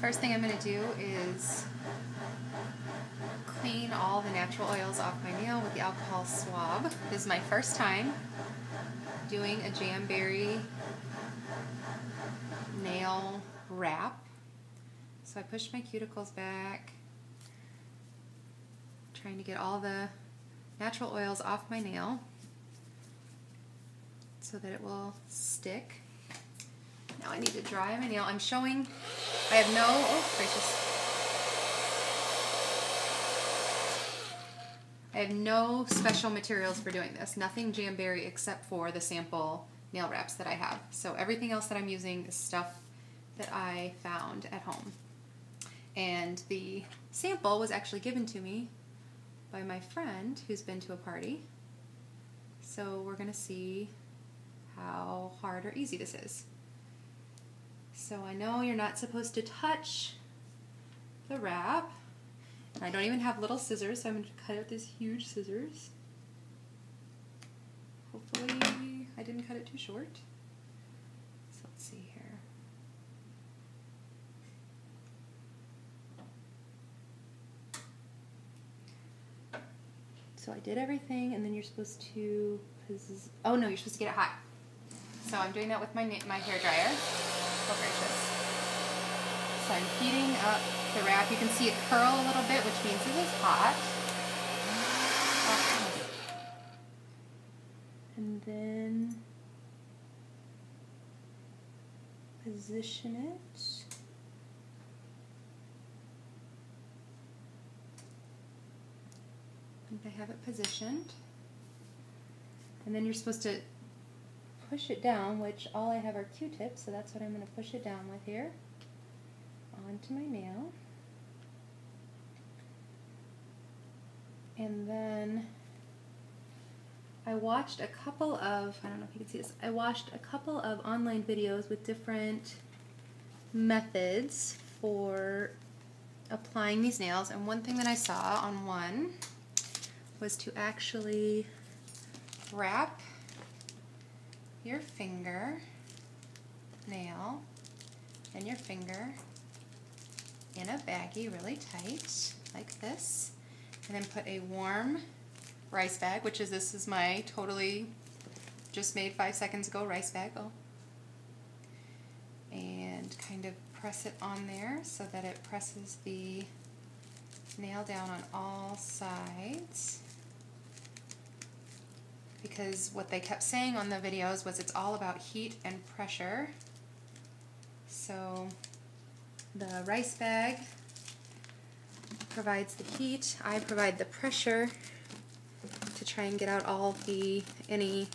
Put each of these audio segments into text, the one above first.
First thing I'm going to do is clean all the natural oils off my nail with the alcohol swab. This is my first time doing a Jamberry nail wrap. So I pushed my cuticles back, trying to get all the natural oils off my nail so that it will stick. Now I need to dry my nail. I'm showing, I have no, oh gracious. I have no special materials for doing this. Nothing Jamberry except for the sample nail wraps that I have. So everything else that I'm using is stuff that I found at home. And the sample was actually given to me by my friend who's been to a party. So we're gonna see how hard or easy this is. So I know you're not supposed to touch the wrap. I don't even have little scissors, so I'm going to cut out these huge scissors. Hopefully I didn't cut it too short. So let's see here. So I did everything, and then you're supposed to, oh no, you're supposed to get it hot. So I'm doing that with my hair dryer. Oh gracious. So I'm heating up the wrap. You can see it curl a little bit, which means it is hot. And then position it. I think I have it positioned. And then you're supposed to push it down, which all I have are Q-tips, so that's what I'm going to push it down with here onto my nail. And then I watched a couple of, I don't know if you can see this, I watched a couple of online videos with different methods for applying these nails, and one thing that I saw on one was to actually wrap your finger nail and your finger in a baggie really tight like this, and then put a warm rice bag, which is, this is my totally just made 5 seconds ago rice bag, and kind of press it on there so that it presses the nail down on all sides. Because what they kept saying on the videos was it's all about heat and pressure. So the rice bag provides the heat, I provide the pressure to try and get out all the any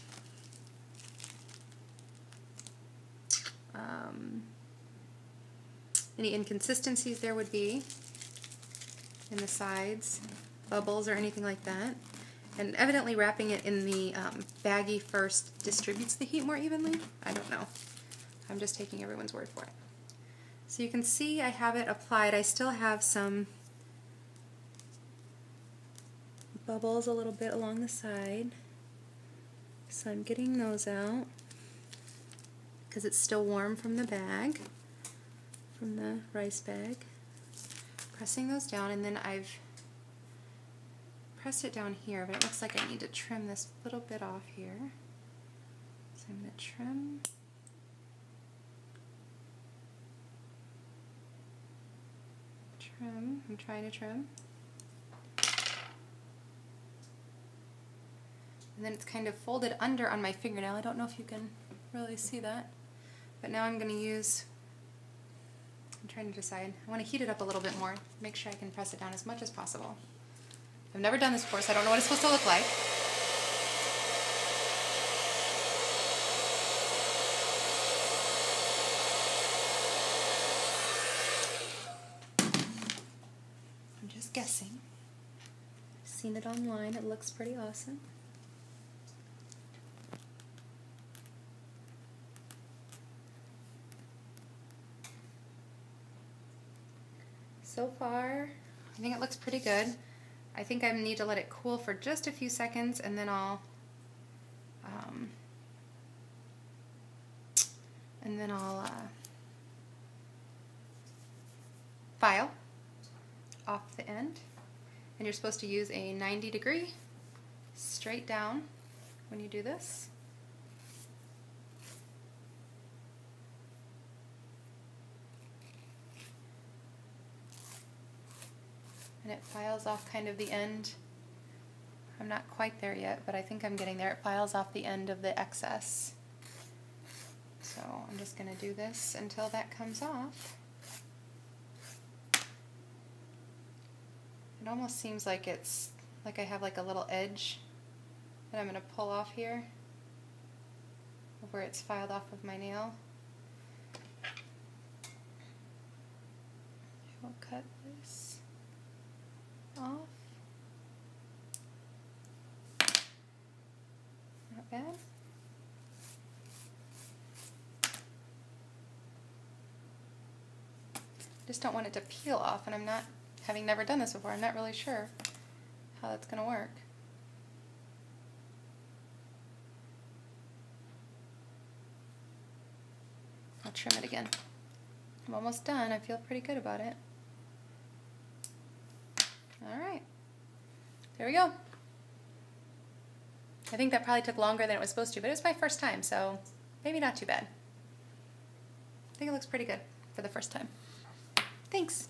inconsistencies there would be in the sides, bubbles or anything like that. And evidently wrapping it in the baggie first distributes the heat more evenly. I don't know. I'm just taking everyone's word for it. So you can see I have it applied. I still have some bubbles a little bit along the side. So I'm getting those out because it's still warm from the bag, from the rice bag. Pressing those down, and then I've pressed it down here, but it looks like I need to trim this little bit off here. So I'm going to trim. I'm trying to trim. And then it's kind of folded under on my fingernail. I don't know if you can really see that. But now I'm going to use, I'm trying to decide, I want to heat it up a little bit more, make sure I can press it down as much as possible. I've never done this before, so I don't know what it's supposed to look like. I'm just guessing. I've seen it online, it looks pretty awesome. So far, I think it looks pretty good. I think I need to let it cool for just a few seconds, and then I'll file off the end, and you're supposed to use a 90-degree straight down when you do this. And it files off kind of the end. I'm not quite there yet, but I think I'm getting there. It files off the end of the excess. So I'm just going to do this until that comes off. It almost seems like it's like I have like a little edge that I'm going to pull off here where it's filed off of my nail. I will cut this off. Not bad. Just don't want it to peel off, and I'm not, having never done this before, I'm not really sure how that's going to work. I'll trim it again. I'm almost done. I feel pretty good about it. Alright, there we go. I think that probably took longer than it was supposed to, but it was my first time, so maybe not too bad. I think it looks pretty good for the first time. Thanks.